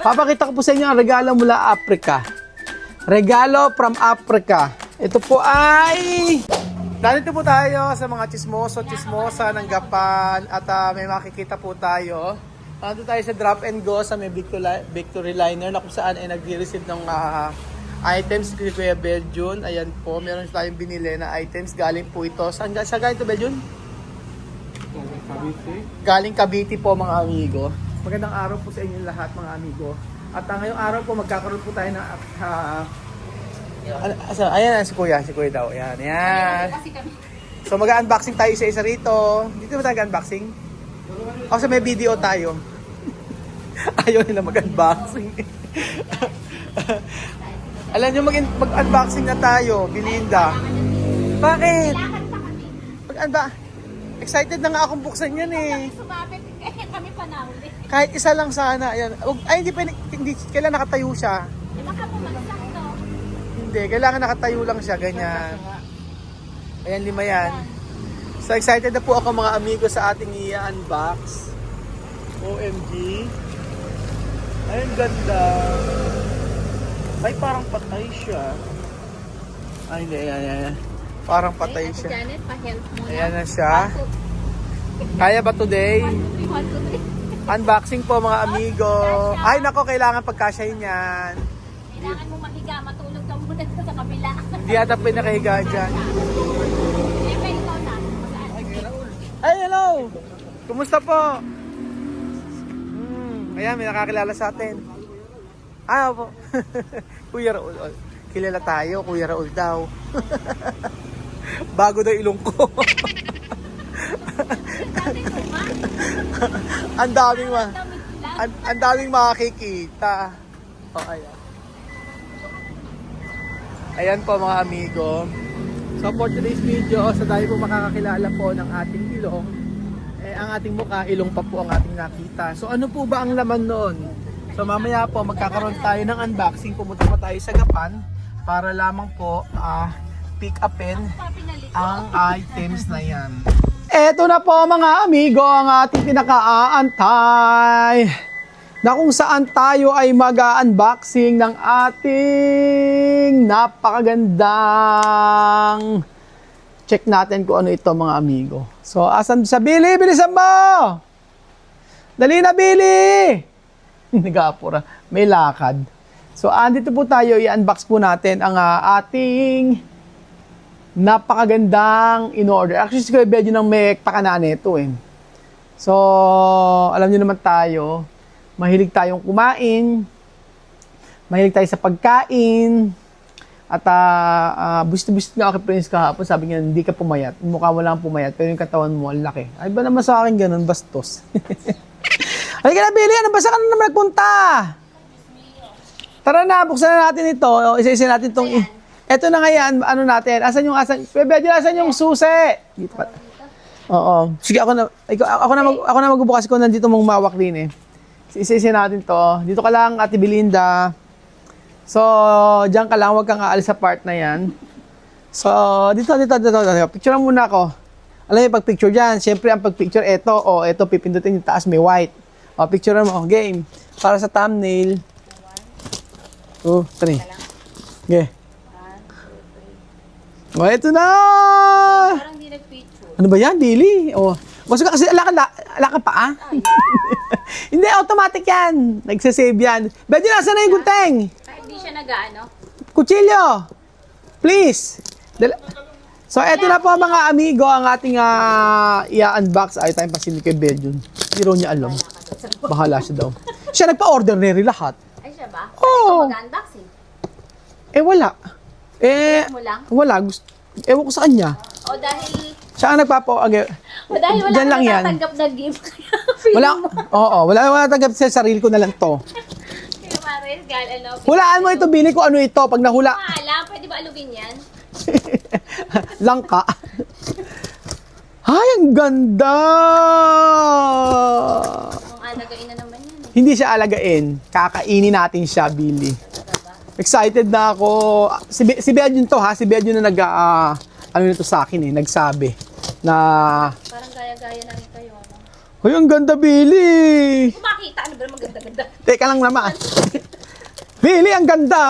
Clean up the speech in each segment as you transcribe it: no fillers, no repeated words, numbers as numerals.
Papakita ko po sa inyo ang regalo mula Africa. Regalo from Africa. Ito po ay... Nandito po tayo sa mga chismosa ng Gapan at may makikita po tayo. Nandito tayo sa drop and go sa may Victory Liner na kung saan ay nag-receive ng items kay Kuya Beljun. Ayan po, meron tayong binili na items. Galing po ito. Saan galing ito, Beljun? Galing Cavite po, mga amigo. Magandang araw po sa inyo lahat, mga amigo. At ngayong araw po magkakaroon po tayo ng ayan si Kuya daw. Ayan. So mag-unboxing tayo isa-isa rito. Dito ba tayo mag-unboxing? O sa may video tayo. Ayaw nila mag-unboxing. Alam nyo, mag-unboxing na tayo, Belinda. Bakit? Excited na nga akong buksan yan eh. Kami panahuli. Kahit isa lang sana. Ayan. Ay, hindi kailangan nakatayo siya. Baka pumalsak to. Hindi, kailangan nakatayo lang siya, ganyan. Ayan, 5 yan. So excited na po ako mga amigo sa ating i-unbox. OMG. Ay, ang ganda. Ay, parang patay siya. Ay, hindi, ayan. Parang patay siya. Janet, pa-help muna. Ayan na siya. Kaya ba today? 1, 2, 3. Unboxing po mga amigo. Ay, nako, kailangan pagkasyahin yan. Kailangan mo mahiga, matulog ka muna sa kabila. Hindi ata pinakahiga dyan. Siyempre, ikaw na. Ay, hello! Kumusta po? Ayan, may nakakilala sa atin. Ah, opo. Kuya Raul. Kilala tayo, Kuya Raul daw. Bago daw ilong ko. Ang daming makikita. Oh, ayan. Ayan po mga amigo. So for today's video, sa dahil po makakakilala po ng ating ilong, ang ating mukha, ilong pa po ang ating nakita. So ano po ba ang laman noon? So mamaya po magkakaroon tayo ng unboxing. Pumunta pa tayo sa Gapan para lamang po pick upin ang items na yan. Eto na po mga amigo, ang ating pinaka-aantay na kung saan tayo ay mag-unboxing ng ating napakagandang, check natin kung ano ito mga amigo. So asan sa Billy? Bilisan mo! Dali na Billy! Nag-aapura, may lakad. So andito po tayo, i-unbox po natin ang ating napakagandang in-order. Actually, si Kuya Beljun ang may pakana nito eh. So, alam niyo naman tayo, mahilig tayong kumain, mahilig tayo sa pagkain, at busit-busit nga ako Prince kahapon, sabi niya, hindi ka pumayat, mukha mo lang pumayat, pero yung katawan mo, ang laki. Ay ba naman sa akin ganun, bastos. Halika na, Billy, ano ba sa ka na naman nagpunta? Tara na, buksan na natin ito, isa-isa natin itong... Ito na ngayon, ano natin, asan yung susi? Dito pa. Oo. Sige, ako na magbubukas ko nandito mong mawak din eh. Isa-isa natin to. Dito ka lang, Ate Belinda. So, diyan ka lang, huwag kang aalis sa part na yan. So, dito. Picture muna ako. Alam mo, pag-picture dyan, siyempre ang pag-picture, eto, pipindutin yung taas, may white. O, picture mo, game. Para sa thumbnail. 2, 3. Okay. O, eto na! Parang di nag-picture. Ano ba yan, Billy? O, gusto ka kasi alaka pa, ah? Hindi, automatic yan. Nagsasave yan. Beljun, nasa na yung gunting? Kahit di siya nag-ano. Kutsilyo! Please! So, eto na po mga amigo, ang ating i-unbox. Ay, tayong pasin kay Beljun. Hindi raw niya alam. Bahala siya daw. Siya nagpa-order na rin lahat. Ay, siya ba? Oo. Mag-unboxing. Wala. Mo lang? Wala. Ewan ko sa kanya. O dahil... Siya ang O dahil wala Diyan lang kang yan. natatanggap na gift. Wala natanggap sa sarili ko na lang to. Kaya Maris, ano? Hulaan mo ito, Billy, kung ano ito. Pag nahula, Alam, pwede ba alugin yan? langka. Ay, ang ganda! Ang alagain na naman yan eh. Hindi siya alagain. Kakainin natin siya, Billy. Excited na ako. Si Beljun to ha. Si Beljun na ano nito sa akin eh. Nagsabi na... Parang gaya-gaya na rin kayo. No? Hoy, ang ganda, Billy. Kung makita, ano ba naman ganda-ganda? Teka lang naman. Billy, ang ganda.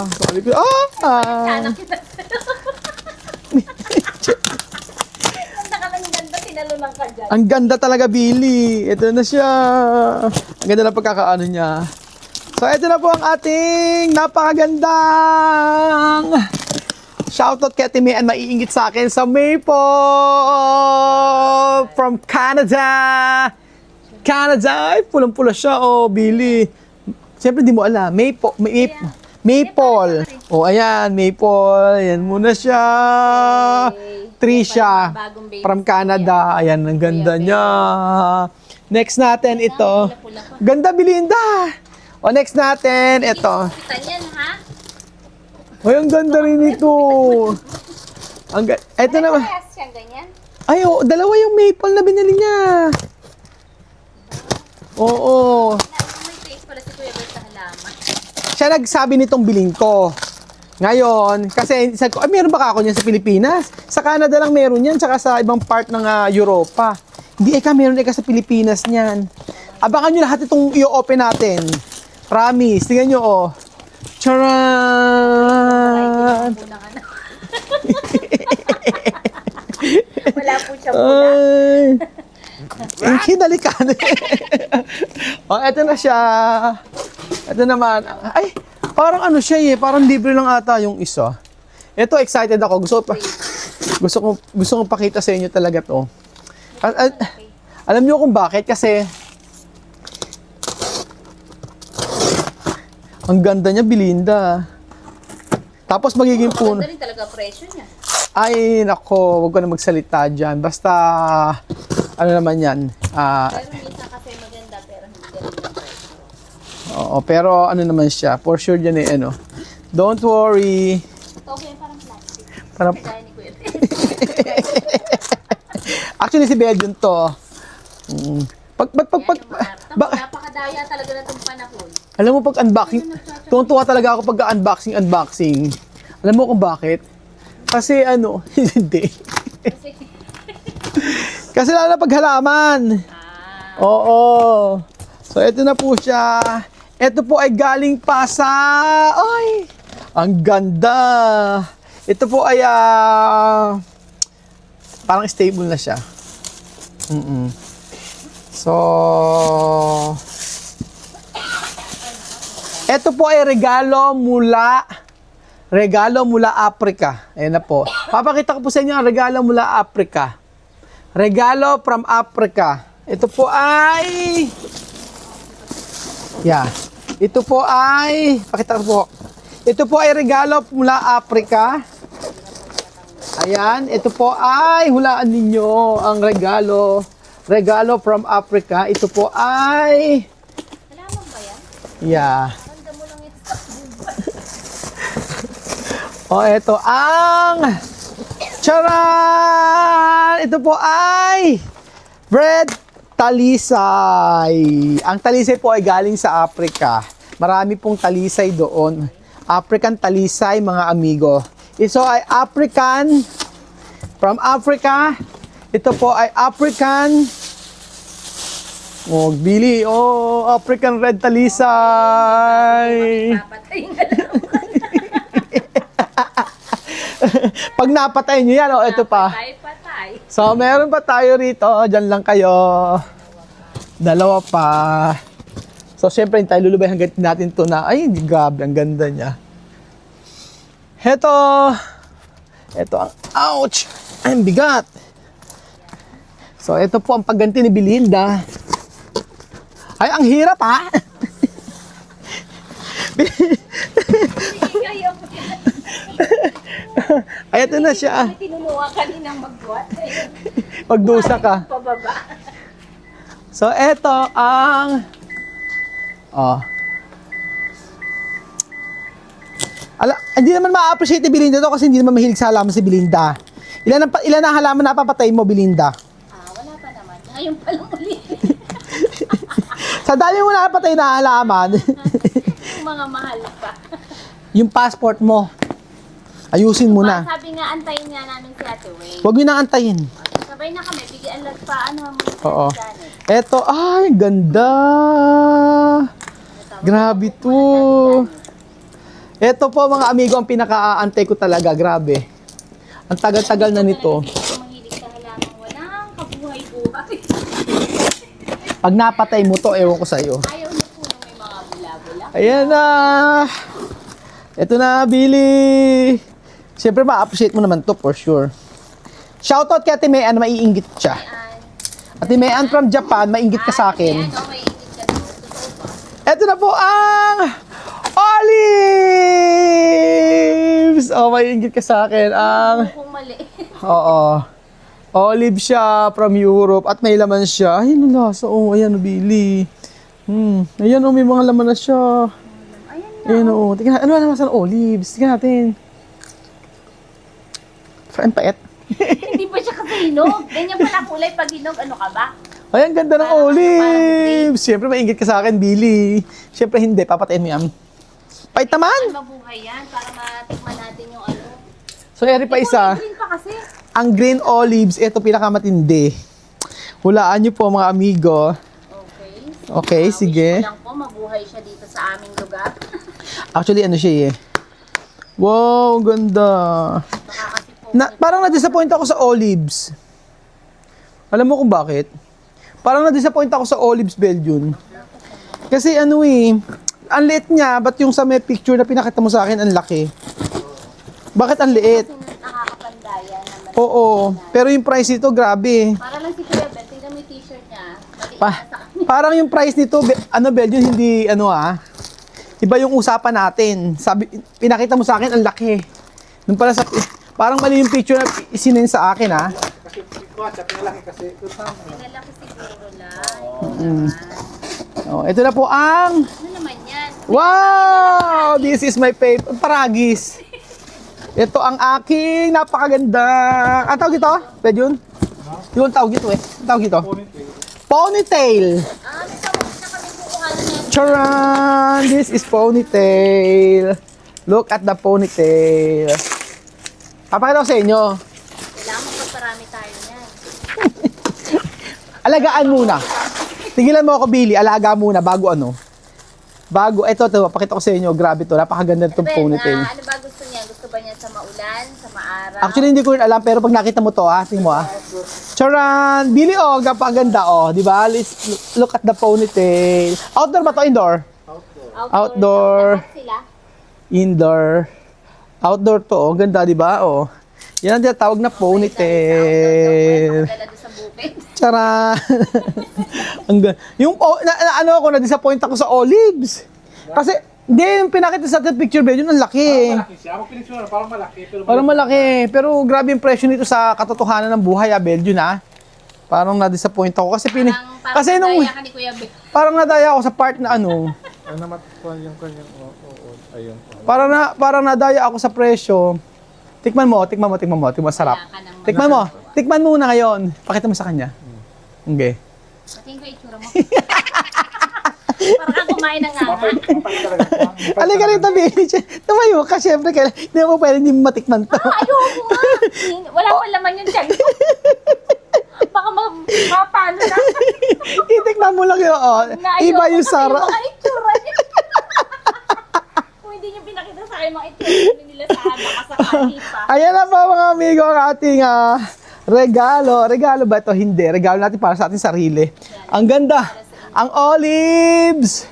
Sabi ko, Sana kita. Ganda ka ng ganda, tinalunan ka dyan. Ang ganda talaga, Billy. Ito na siya. Ang ganda ng pagkakaano niya. So, ito na po ang ating napakagandang shoutout kay Ate May, maiingit sa akin sa Maple from Canada. Canada. Ay, pulang-pula siya. Oh, Billy. Siyempre, di mo alam. Maple. Oh, ayan. Maple. Ayan muna siya. Trisha. Bagong baby. From Canada. Ayan, ang ganda niya. Next natin, ito. Ganda, Belinda. O, next natin, ito. Kita niyan, ha? Ay, ang ganda rin ito. Ito naman. Parehas siyang ganyan. Ay, oh, dalawa yung maple na binili niya. Oo. May face pala si Kuya Bert sa halaman. Siya nagsabi nitong bilhin ko. Ngayon, kasi sabi ko, meron ba ako niyan sa Pilipinas? Sa Canada lang meron yan, tsaka sa ibang part ng Europa. Hindi, meron sa Pilipinas niyan. Abangan nyo lahat itong i-open natin. Promise. Tingnan nyo, oh. Charan! Unang ano. Wala po siya muna. Ay! Kinalikan. Oh, eto na siya. Ito naman. Ay, parang ano siya eh. Parang libre lang ata yung isa. Ito, excited ako. Gusto kong pakita sa inyo talaga to. Alam niyo kung bakit? Kasi ang ganda niya, Belinda. Tapos magiging puno. Maganda rin talaga presyo niya. Ay, nako, wag ko na magsalita dyan. Basta, ano naman yan. Pero minsan kasi maganda pero hindi ganun ang presyo. Oo, pero ano naman siya. For sure dyan eh, ano. Don't worry. Ito okay, parang plastic. Parang, Kaya ni Kuya Bert. actually, si Belgium to. Napakadaya talaga na itong panahon. Alam mo pag unboxing, tuwa talaga ako pag unboxing. Alam mo kung bakit? Kasi ano, hindi. Kasi, Kasi lalo na pag halaman. Oo. So, ito na po siya. Ito po ay galing pa sa... Ay! Ang ganda! Ito po ay... parang stable na siya. So... Ito po ay regalo mula Africa. Ayan na po. Papakita ko po sa inyo ang regalo mula Africa. Regalo from Africa. Ito po ay... Yeah. Ito po ay... Pakita ko po. Ito po ay regalo mula Africa. Ayan. Ito po ay... Hulaan ninyo ang regalo. Regalo from Africa. Ito po ay... halaman ba yan? Yeah. Ganda mo lang ito sa O, ito ang... Charan! Ito po ay... Bread talisay. Ang talisay po ay galing sa Africa. Marami pong talisay doon. African talisay, mga amigo. Ito ay African... From Africa. Ito po ay African... Oh, Billy. Oh, African red talisay. papatay nga lang. Pag napatay nyo yan, oh, ito pa. Patay. So, meron pa tayo rito. Diyan lang kayo. Dalawa pa. So, syempre, tayo lulubay hanggang natin to na, ay, grabe, ang ganda niya. Ito ang, ouch! Ang bigat. So, ito po ang pagganti ni Belinda. Ay, ang hirap, ha? Kayo. Ay, ito na siya. May tinunuha kaninang magbuhat. Pagdusa ka. Pababa. So, ito ang... Oh. Hindi naman ma-appreciate ni Belinda to kasi hindi naman mahilig sa halaman si Belinda. Ilan ang halaman na papatay mo, Belinda? Wala pa naman. Ngayon pa lang ulit. Sa dami mo napatay na halaman, Yung mga mahal pa. yung passport mo. Ayusin mo na. Sabi nga, antayin nga namin si Ate Wei. Huwag nyo na antayin. Sabay na kami, bigyan lang pa, ano mo Oo. si Janet. Eto, ay, ganda. Grabe to. Eto po mga amigo, ang pinaka-aantay ko talaga. Grabe. Ang tagal-tagal na nito. Mahilig ka halaman, walang kabuhay-buhay. Pag napatay mo to, ewan ko sa'yo. Ayaw niyo po nung may mga bula-bula. Ayan na. Eto na, Billy. Siyempre, ma-appreciate mo naman to for sure. Shoutout kay Ate Mayan, maiinggit siya. Ate Mayan from Japan, mainggit ka sa akin. Ano, may ingit ka doon. Totoo ba? Eto na po ang olives! Oh, mainggit ka sa akin. Ang, Kung mali. oo. Olive siya from Europe at may laman siya. Ay, ang lasa. Oh, ayan, Billy. Ayan, oh, may mga laman na siya. Ayan Ayan, na. oh. Tingnan, ano naman sa olives? Tingnan natin. Ang pait. Hindi pa siya kasi hinog. Ganyan pala kulay pag hinog. Ano ka ba? Ay, ang ganda ng olives. Siyempre, mainggit ka sa akin, Billy. Siyempre, hindi. Papatayin mo yan. Pait naman. Mabuhay yan para matikman natin yung ano. So, eri pa isa. Green pa kasi. Ang green olives, ito pinakamatindi. Hulaan niyo po, mga amigo. Okay. Okay, sige. Wish ko lang po mabuhay siya dito sa aming lugar. Actually, ano siya eh. Wow, ganda. Baka kasi po. Parang na-disappoint ako sa olives. Alam mo kung bakit? Parang na-disappoint ako sa olives Belgian. Kasi ano eh, ang liit niya, ba't yung sa may picture na pinakita mo sa akin, ang laki? Bakit ang liit? Kasi nakakapandaya naman. Oo, pero yung price nito, grabe. Para lang si Kuya Ben, tingnan mo yung t-shirt niya. Maliit Pa na sa kanya. parang yung price nito, Belgian, hindi, iba yung usapan natin. Sabi, pinakita mo sa akin, ang laki. Nung pala parang mali yung picture na isinin sa akin, ha? Pinalaki siguro lang. Oh, ito na po ang, Ano naman yan? wow! This is my favorite, paragis. Ito ang aking napakaganda. Ang tawag ito? Belgian? Yung tawag ito eh. Ang tawag ito? Ponytail. May tawag na kami kukuhanan natin. Charan! This is ponytail. Look at the ponytail. Papakita ko sa inyo. Kailangan magpaparami tayo niyan. Alagaan muna. Tigilan mo ako, Billy. Alaga muna bago Bago, ito, pakita ko sa inyo. Grabe to. Napakaganda itong ponytail. Ano ba gusto niya? Gusto ba niya sa maulan, sa maaraw? Actually, hindi ko rin alam. Pero pag nakita mo to, tingin mo Charan! Billy, napakaganda, Di ba? Let's look at the ponytail. Outdoor ba to? Indoor? Outdoor. Lahat sila. Indoor. Outdoor to, Ganda, di ba? Yan ang tinatawag na ponytail. Dala doon sa bukid. Tara! Na-disappoint ako sa olives. Kasi, hindi, yung pinakita sa atin picture ba, yun ang laki. Parang malaki. Pero grabe yung presyo nito sa katotohanan ng buhay, Belgian, Parang na-disappoint ako. Kasi, kasi nung, Kaya ka ni Kuya Ben. parang nadaya ako sa part na Ang namatpuan yung kanyang ayun. parang nadaya ako sa presyo. Tikman mo, sarap. Wala ka nang Tikman mo muna ngayon. Pakita mo sa kanya. Okay. Patingin ko yung itsura mo. Parang kang kumain ng nga. Halika rito, Billy. Tumayo ka, syempre. Hindi mo pwede hindi mo matikman to. Ayoko nga. Wala pa laman yung tiyan. Baka mapano na. Itikman mo lang yun. Iba yung sarap. Mga itsura niya. Kung hindi niyo pinakita sa akin mga itsura nila sa baka sa kalipa. Ayan na po mga amigo ang ating regalo. Regalo ba ito? Hindi. Regalo natin para sa ating sarili. Ang ganda. Ang olives.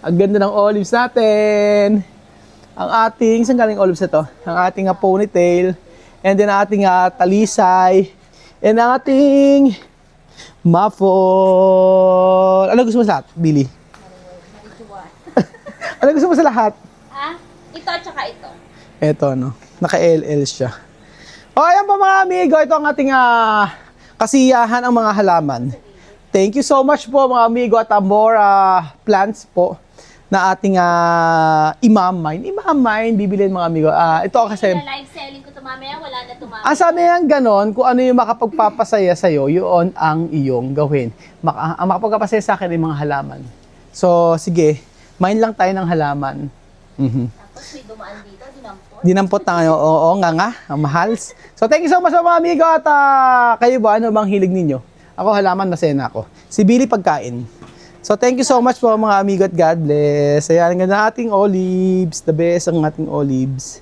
Ang ganda ng olives natin. Ang ating, saan galing olives ito? Ang ating ponytail. And then ating talisay. And ang ating muffin. Ano gusto mo sa lahat, Billy? Ano gusto mo sa lahat? Ha? Ito at saka ito. Eto, Naka-LL siya. O, ayan po mga amigo. Ito ang ating kasiyahan ang mga halaman. Thank you so much po mga amigo at more plants po na ating imamine. Bibilin mga amigo. Ito kasi, Live selling ko ito mamaya. Wala na ito mamaya. ang sabi nga ganon, kung ano yung makapagpapasaya sa'yo, yun ang iyong gawin. Ang makapagpapasaya sa akin ay mga halaman. So, sige, mine lang tayo ng halaman. Tapos Tapos may dumaan dito, dinampot. Dinampot na ngayon. Oo, nga, ang mahals. So, thank you so much mga amigo. At kayo ba, ano bang hilig ninyo? Ako, halaman, masena ako. Si Billy, pagkain. So, thank you so much po mga amigo at God bless. Ayan, ang ganda ating olives. The best ang ating olives.